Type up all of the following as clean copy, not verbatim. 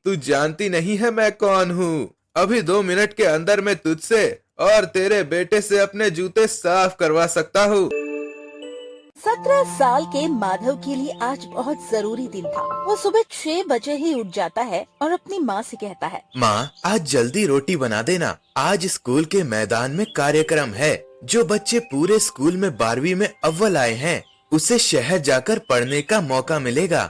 तू जानती नहीं है मैं कौन हूँ। अभी 2 मिनट के अंदर मैं तुझसे और तेरे बेटे से अपने जूते साफ करवा सकता हूँ। 17 साल के माधव के लिए आज बहुत जरूरी दिन था। वो सुबह 6 बजे ही उठ जाता है और अपनी माँ से कहता है, माँ, आज जल्दी रोटी बना देना। आज स्कूल के मैदान में कार्यक्रम है। जो बच्चे पूरे स्कूल में 12वीं में अव्वल आए हैं, उसे शहर जाकर पढ़ने का मौका मिलेगा।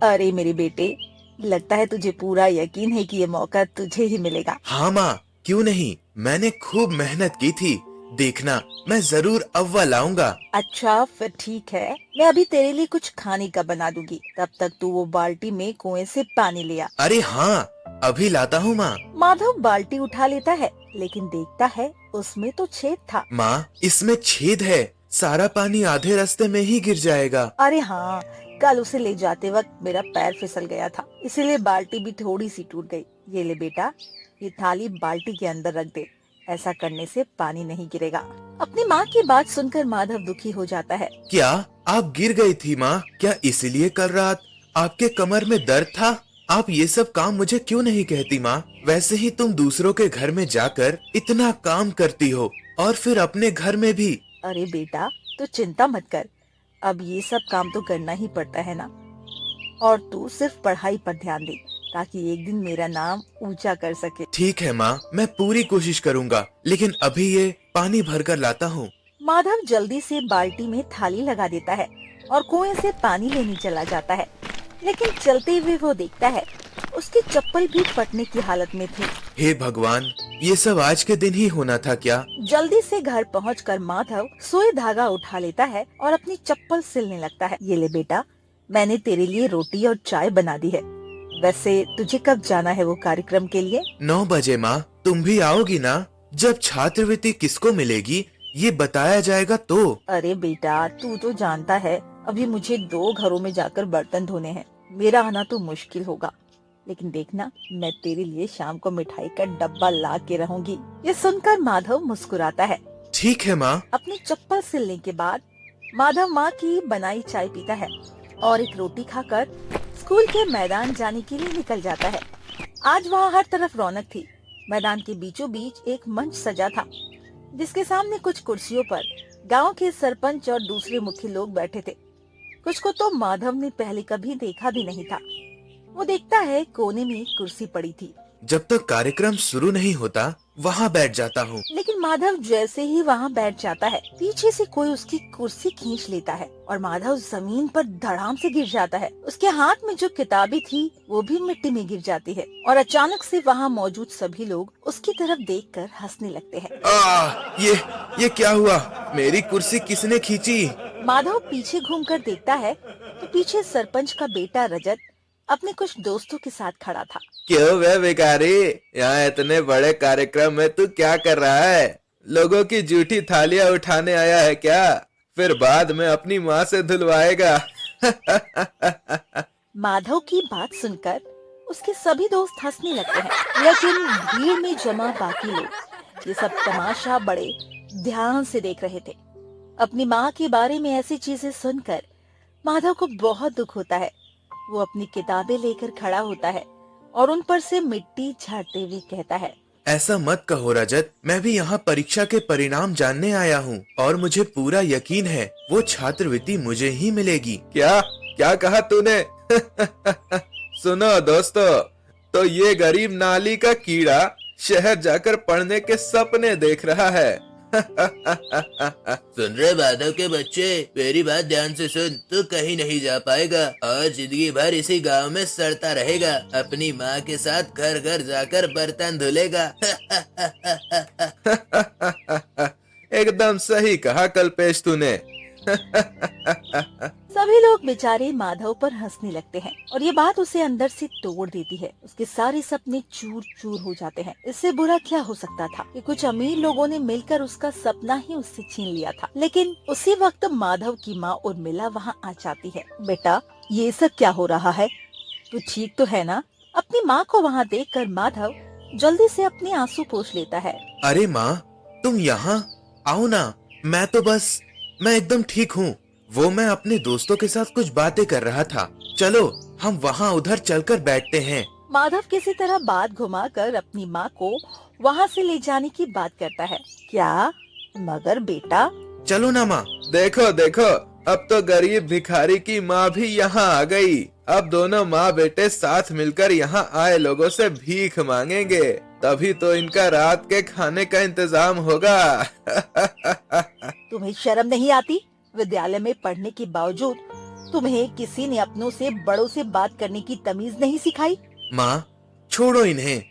अरे मेरे बेटे, लगता है तुझे पूरा यकीन है कि ये मौका तुझे ही मिलेगा। हाँ माँ, क्यों नहीं, मैंने खूब मेहनत की थी। देखना, मैं जरूर अव्वल आऊंगा। अच्छा फिर ठीक है, मैं अभी तेरे लिए कुछ खाने का बना दूंगी। तब तक तू वो बाल्टी में कुएं से पानी ले आ। अरे हाँ, अभी लाता हूँ माँ। माधव बाल्टी उठा लेता है, लेकिन देखता है उसमें तो छेद था। माँ, इसमें छेद है। सारा पानी आधे रास्ते में ही गिर जाएगा। अरे हाँ, कल उसे ले जाते वक्त मेरा पैर फिसल गया था, इसीलिए बाल्टी भी थोड़ी सी टूट गई। ये ले बेटा, ये थाली बाल्टी के अंदर रख दे। ऐसा करने से पानी नहीं गिरेगा। अपनी माँ की बात सुनकर माधव दुखी हो जाता है। क्या आप गिर गई थी माँ? क्या इसीलिए कल रात आपके कमर में दर्द था? आप ये सब काम मुझे क्यों नहीं कहती माँ? वैसे ही तुम दूसरों के घर में जाकर इतना काम करती हो और फिर अपने घर में भी। अरे बेटा, तू चिंता मत कर, अब ये सब काम तो करना ही पड़ता है ना। और तू सिर्फ पढ़ाई पर ध्यान दे, ताकि एक दिन मेरा नाम ऊंचा कर सके। ठीक है माँ, मैं पूरी कोशिश करूँगा, लेकिन अभी ये पानी भर कर लाता हूँ। माधव जल्दी से बाल्टी में थाली लगा देता है और कुएं से पानी लेने चला जाता है। लेकिन चलते हुए वो देखता है उसकी चप्पल भी फटने की हालत में थी। हे भगवान, ये सब आज के दिन ही होना था क्या? जल्दी से घर पहुंचकर माधव सुई धागा उठा लेता है और अपनी चप्पल सिलने लगता है। ये ले बेटा, मैंने तेरे लिए रोटी और चाय बना दी है। वैसे तुझे कब जाना है वो कार्यक्रम के लिए? 9 बजे माँ, तुम भी आओगी ना? जब छात्रवृत्ति किसको मिलेगी ये बताया जाएगा तो। अरे बेटा, तू तो जानता है अभी मुझे 2 घरों में जाकर बर्तन धोने हैं। मेरा आना तो मुश्किल होगा, लेकिन देखना, मैं तेरे लिए शाम को मिठाई का डब्बा ला के रहूंगी। ये सुनकर माधव मुस्कुराता है। ठीक है माँ। अपनी चप्पल सिलने के बाद माधव माँ की बनाई चाय पीता है और एक रोटी खाकर स्कूल के मैदान जाने के लिए निकल जाता है। आज वहाँ हर तरफ रौनक थी। मैदान के बीचों बीच एक मंच सजा था, जिसके सामने कुछ कुर्सियों पर गांव के सरपंच और दूसरे मुख्य लोग बैठे थे। कुछ को तो माधव ने पहले कभी देखा भी नहीं था। वो देखता है कोने में एक कुर्सी पड़ी थी। जब तक कार्यक्रम शुरू नहीं होता वहाँ बैठ जाता हूँ। लेकिन माधव जैसे ही वहाँ बैठ जाता है, पीछे से कोई उसकी कुर्सी खींच लेता है और माधव जमीन पर धड़ाम से गिर जाता है। उसके हाथ में जो किताबें थी वो भी मिट्टी में गिर जाती है और अचानक से वहाँ मौजूद सभी लोग उसकी तरफ देखकर हंसने लगते हैं। ये क्या हुआ? मेरी कुर्सी किसने खींची? माधव पीछे घूमकर देखता है तो पीछे सरपंच का बेटा रजत अपने कुछ दोस्तों के साथ खड़ा था। क्यों बे भिखारी, यहाँ इतने बड़े कार्यक्रम में तू क्या कर रहा है? लोगों की जूठी थालियां उठाने आया है क्या? फिर बाद में अपनी माँ से धुलवाएगा। माधव की बात सुनकर उसके सभी दोस्त हंसने लगते हैं, लेकिन भीड़ में जमा बाकी लोग ये सब तमाशा बड़े ध्यान से देख रहे थे। अपनी माँ के बारे में ऐसी चीजें सुनकर माधव को बहुत दुख होता है। वो अपनी किताबें लेकर खड़ा होता है और उन पर से मिट्टी झाड़ते हुए कहता है, ऐसा मत कहो रजत, मैं भी यहाँ परीक्षा के परिणाम जानने आया हूँ और मुझे पूरा यकीन है वो छात्रवृत्ति मुझे ही मिलेगी। क्या क्या कहा तूने? सुनो दोस्तों, तो ये गरीब नाली का कीड़ा शहर जाकर पढ़ने के सपने देख रहा है। सुन रहे माधव के बच्चे, मेरी बात ध्यान से सुन। तू कहीं नहीं जा पाएगा और जिंदगी भर इसी गांव में सड़ता रहेगा। अपनी माँ के साथ घर घर जाकर बर्तन धुलेगा। एकदम सही कहा कल्पेश तूने। सभी लोग बेचारे माधव पर हंसने लगते हैं और ये बात उसे अंदर से तोड़ देती है। उसके सारे सपने चूर चूर हो जाते हैं। इससे बुरा क्या हो सकता था कि कुछ अमीर लोगों ने मिलकर उसका सपना ही उससे छीन लिया था। लेकिन उसी वक्त माधव की माँ उर्मिला वहाँ आ जाती है। बेटा, ये सब क्या हो रहा है? तू ठीक तो है ना? अपनी माँ को वहाँ देखकर माधव जल्दी से अपने आंसू पोंछ लेता है। अरे माँ, तुम यहाँ आओ ना। मैं एकदम ठीक हूँ। वो मैं अपने दोस्तों के साथ कुछ बातें कर रहा था। चलो हम वहाँ उधर चलकर बैठते हैं। माधव किसी तरह बात घुमाकर अपनी माँ को वहाँ से ले जाने की बात करता है। क्या? मगर बेटा। चलो ना माँ। देखो देखो, अब तो गरीब भिखारी की माँ भी यहाँ आ गई। अब दोनों माँ बेटे साथ मिलकर यहाँ आए लोगों से भीख मांगेंगे, तभी तो इनका रात के खाने का इंतजाम होगा। तुम्हें शर्म नहीं आती? विद्यालय में पढ़ने के बावजूद तुम्हें किसी ने अपनों से बड़ों से बात करने की तमीज नहीं सिखाई? माँ छोड़ो इन्हें,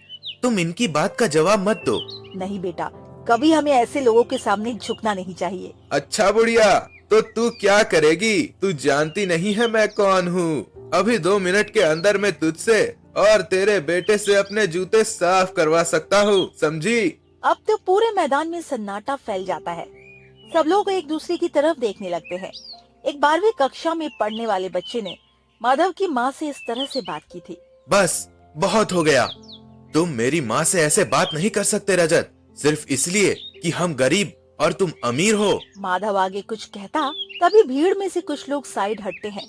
तुम इनकी बात का जवाब मत दो। नहीं बेटा, कभी हमें ऐसे लोगों के सामने झुकना नहीं चाहिए। अच्छा बुढ़िया, तो तू क्या करेगी? तू जानती नहीं है मैं कौन हूँ। अभी 2 मिनट के अंदर मैं तुझसे और तेरे बेटे से अपने जूते साफ करवा सकता हूँ, समझी? अब तो पूरे मैदान में सन्नाटा फैल जाता है। सब लोग एक दूसरे की तरफ देखने लगते हैं। एक 12वीं कक्षा में पढ़ने वाले बच्चे ने माधव की माँ से इस तरह से बात की थी। बस बहुत हो गया। तुम मेरी माँ से ऐसे बात नहीं कर सकते रजत, सिर्फ इसलिए कि हम गरीब और तुम अमीर हो। माधव आगे कुछ कहता, तभी भीड़ में से कुछ लोग साइड हटते हैं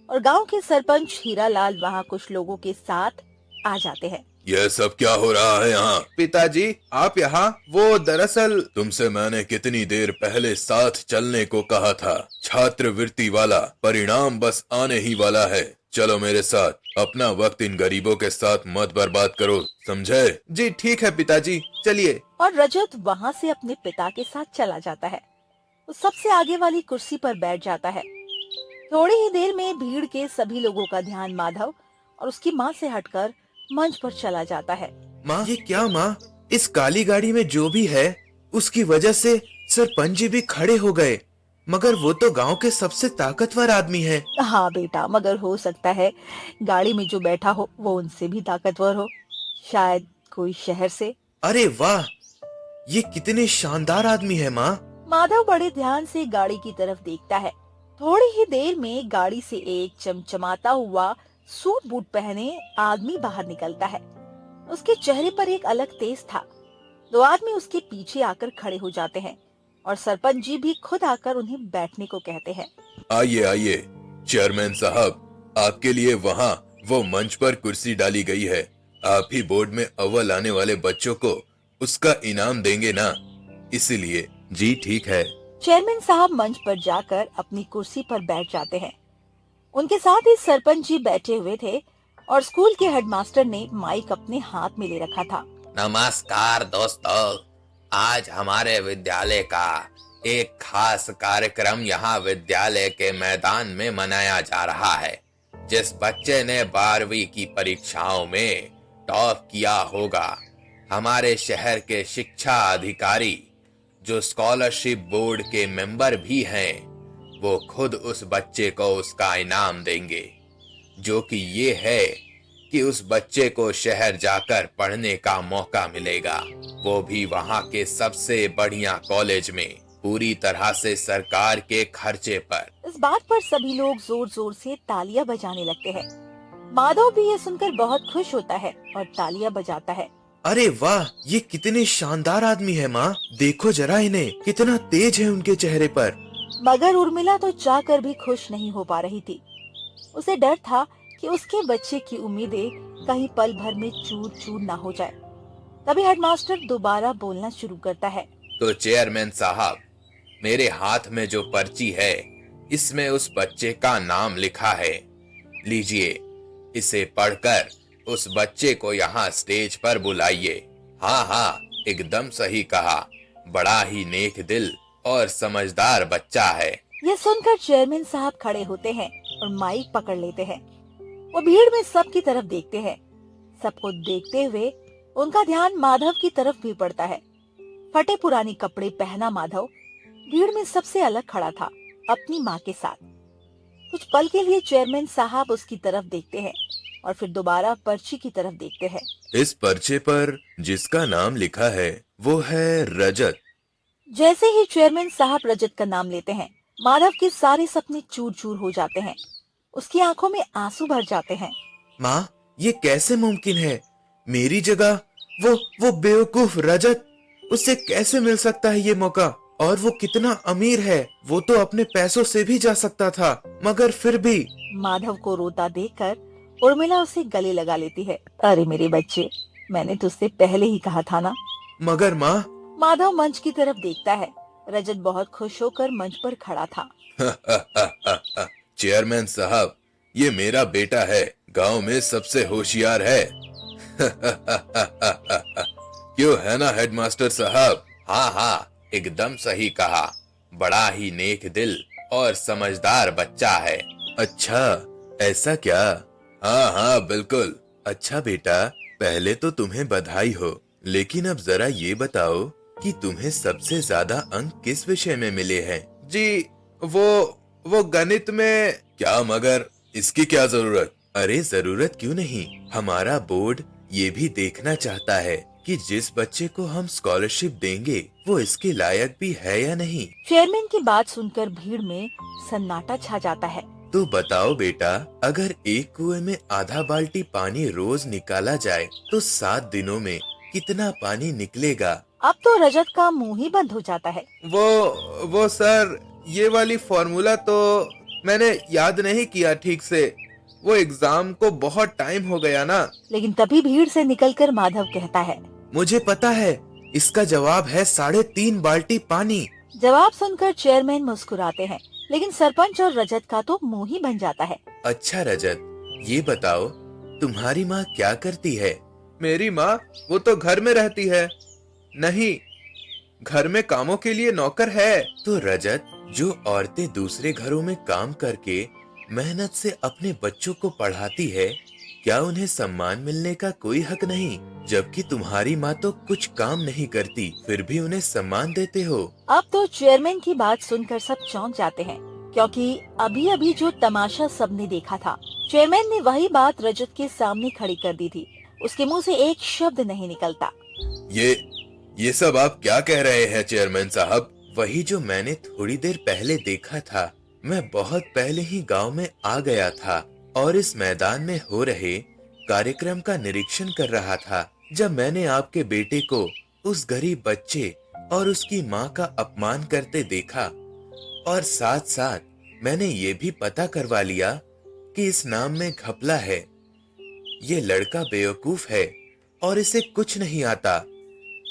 और गांव के सरपंच हीरालाल वहां कुछ लोगों के साथ आ जाते हैं। यह सब क्या हो रहा है यहाँ? पिताजी आप यहाँ, वो दरअसल तुमसे मैंने कितनी देर पहले साथ चलने को कहा था। छात्रवृत्ति वाला परिणाम बस आने ही वाला है। चलो मेरे साथ, अपना वक्त इन गरीबों के साथ मत बर्बाद करो, समझे? जी ठीक है पिताजी, चलिए। और रजत वहां से अपने पिता के साथ चला जाता है। वो सबसे आगे वाली कुर्सी पर बैठ जाता है। थोड़ी ही देर में भीड़ के सभी लोगों का ध्यान माधव और उसकी माँ से हटकर मंच पर चला जाता है। माँ ये क्या माँ? इस काली गाड़ी में जो भी है उसकी वजह से सरपंच जी भी खड़े हो गए, मगर वो तो गांव के सबसे ताकतवर आदमी है। हाँ बेटा, मगर हो सकता है गाड़ी में जो बैठा हो वो उनसे भी ताकतवर हो, शायद कोई शहर से। अरे वाह, ये कितने शानदार आदमी है माँ। माधव बड़े ध्यान से गाड़ी की तरफ देखता है। थोड़ी ही देर में गाड़ी से एक चमचमाता हुआ सूट बूट पहने आदमी बाहर निकलता है। उसके चेहरे पर एक अलग तेज था। 2 आदमी उसके पीछे आकर खड़े हो जाते हैं और सरपंच जी भी खुद आकर उन्हें बैठने को कहते हैं। आइए आइए चेयरमैन साहब, आपके लिए वहाँ वो मंच पर कुर्सी डाली गई है। आप ही बोर्ड में अव्वल आने वाले बच्चों को उसका इनाम देंगे ना, इसीलिए। जी ठीक है। चेयरमैन साहब मंच पर जाकर अपनी कुर्सी पर बैठ जाते हैं। उनके साथ ही सरपंच जी बैठे हुए थे और स्कूल के हेडमास्टर ने माइक अपने हाथ में ले रखा था। नमस्कार दोस्तों, आज हमारे विद्यालय का एक खास कार्यक्रम यहाँ विद्यालय के मैदान में मनाया जा रहा है। जिस बच्चे ने 12वीं की परीक्षाओं में टॉप किया होगा, हमारे शहर के शिक्षा अधिकारी जो स्कॉलरशिप बोर्ड के मेंबर भी हैं, वो खुद उस बच्चे को उसका इनाम देंगे, जो कि ये है कि उस बच्चे को शहर जाकर पढ़ने का मौका मिलेगा, वो भी वहाँ के सबसे बढ़िया कॉलेज में, पूरी तरह से सरकार के खर्चे पर। इस बात पर सभी लोग जोर जोर से तालियां बजाने लगते हैं। माधव भी ये सुनकर बहुत खुश होता है और तालियां बजाता है। अरे वाह, ये कितने शानदार आदमी है माँ। देखो जरा इन्हें, कितना तेज है उनके चेहरे पर। मगर उर्मिला तो चाहकर भी खुश नहीं हो पा रही थी। उसे डर था कि उसके बच्चे की उम्मीदें कहीं पल भर में चूर चूर ना हो जाए। तभी हेडमास्टर दोबारा बोलना शुरू करता है। तो चेयरमैन साहब, मेरे हाथ में जो पर्ची है, इसमें उस बच्चे का नाम लिखा है। लीजिए, इसे पढ़कर उस बच्चे को यहाँ स्टेज पर बुलाइए। हाँ हाँ, एकदम सही कहा, बड़ा ही नेक दिल और समझदार बच्चा है। ये सुनकर चेयरमैन साहब खड़े होते हैं और माइक पकड़ लेते हैं। वो भीड़ में सबकी तरफ देखते हैं। सबको देखते हुए उनका ध्यान माधव की तरफ भी पड़ता है। फटे पुराने कपड़े पहना माधव भीड़ में सबसे अलग खड़ा था, अपनी माँ के साथ। कुछ पल के लिए चेयरमैन साहब उसकी तरफ देखते हैं और फिर दोबारा पर्ची की तरफ देखते हैं। इस पर्चे पर जिसका नाम लिखा है वो है रजत। जैसे ही चेयरमैन साहब रजत का नाम लेते हैं, माधव के सारे सपने चूर चूर हो जाते हैं। उसकी आंखों में आंसू भर जाते हैं। माँ ये कैसे मुमकिन है? मेरी जगह वो बेवकूफ रजत, उससे कैसे मिल सकता है ये मौका? और वो कितना अमीर है, वो तो अपने पैसों से भी जा सकता था, मगर फिर भी। माधव को रोता देखकर उर्मिला उसे गले लगा लेती है। अरे मेरे बच्चे, मैंने तुझसे पहले ही कहा था ना। मगर माँ। माधव मंच की तरफ देखता है। रजत बहुत खुश होकर मंच पर खड़ा था। चेयरमैन साहब, ये मेरा बेटा है, गांव में सबसे होशियार है। क्यों है ना हेडमास्टर साहब? हाँ हाँ, एकदम सही कहा। बड़ा ही नेक दिल और समझदार बच्चा है। अच्छा, ऐसा क्या? हाँ हाँ बिल्कुल। अच्छा बेटा, पहले तो तुम्हें बधाई हो, लेकिन अब जरा ये बताओ कि तुम्हें सबसे ज्यादा अंक किस विषय में मिले हैं? जी, वो गणित में। क्या मगर इसकी क्या जरूरत? अरे जरूरत क्यों नहीं, हमारा बोर्ड ये भी देखना चाहता है कि जिस बच्चे को हम स्कॉलरशिप देंगे वो इसके लायक भी है या नहीं। चेयरमैन की बात सुनकर भीड़ में सन्नाटा छा जाता है। तो बताओ बेटा, अगर एक कुएं में आधा बाल्टी पानी रोज निकाला जाए तो 7 दिनों में कितना पानी निकलेगा? अब तो रजत का मुंह ही बंद हो जाता है। वो सर, ये वाली फॉर्मूला तो मैंने याद नहीं किया ठीक से। वो एग्जाम को बहुत टाइम हो गया ना। लेकिन तभी भीड़ से निकलकर माधव कहता है, मुझे पता है, इसका जवाब है 3.5 बाल्टी पानी। जवाब सुनकर चेयरमैन मुस्कुराते हैं, लेकिन सरपंच और रजत का तो मुंह ही बन जाता है। अच्छा रजत, ये बताओ तुम्हारी माँ क्या करती है? मेरी माँ, वो तो घर में रहती है। नहीं, घर में कामों के लिए नौकर है। तो रजत, जो औरतें दूसरे घरों में काम करके मेहनत से अपने बच्चों को पढ़ाती है, क्या उन्हें सम्मान मिलने का कोई हक नहीं? जबकि तुम्हारी माँ तो कुछ काम नहीं करती, फिर भी उन्हें सम्मान देते हो। अब तो चेयरमैन की बात सुनकर सब चौंक जाते हैं, क्योंकि अभी अभी जो तमाशा सबने देखा था, चेयरमैन ने वही बात रजत के सामने खड़ी कर दी थी। उसके मुंह से एक शब्द नहीं निकलता। ये सब आप क्या कह रहे हैं चेयरमैन साहब? वही जो मैंने थोड़ी देर पहले देखा था। मैं बहुत पहले ही गांव में आ गया था और इस मैदान में हो रहे कार्यक्रम का निरीक्षण कर रहा था, जब मैंने आपके बेटे को उस गरीब बच्चे और उसकी माँ का अपमान करते देखा, और साथ साथ मैंने ये भी पता करवा लिया कि इस नाम में घपला है। ये लड़का बेवकूफ है और इसे कुछ नहीं आता।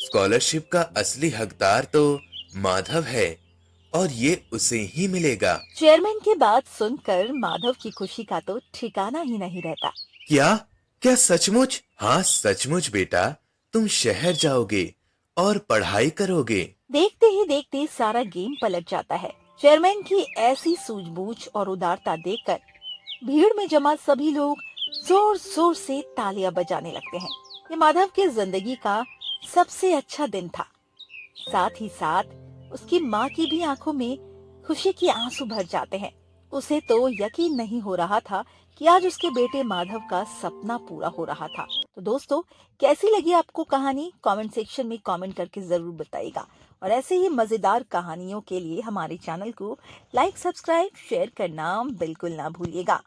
स्कॉलरशिप का असली हकदार तो माधव है और ये उसे ही मिलेगा। चेयरमैन की बात सुनकर माधव की खुशी का तो ठिकाना ही नहीं रहता। क्या क्या सचमुच? हाँ सचमुच बेटा, तुम शहर जाओगे और पढ़ाई करोगे। देखते ही देखते सारा गेम पलट जाता है। चेयरमैन की ऐसी सूझबूझ और उदारता देखकर भीड़ में जमा सभी लोग जोर जोर से तालियां बजाने लगते हैं। ये माधव की जिंदगी का सबसे अच्छा दिन था। साथ ही साथ उसकी माँ की भी आंखों में खुशी के आंसू भर जाते हैं। उसे तो यकीन नहीं हो रहा था कि आज उसके बेटे माधव का सपना पूरा हो रहा था। तो दोस्तों, कैसी लगी आपको कहानी? कमेंट सेक्शन में कमेंट करके जरूर बताइएगा। और ऐसे ही मजेदार कहानियों के लिए हमारे चैनल को लाइक, सब्सक्राइब, शेयर करना बिल्कुल ना भूलिएगा।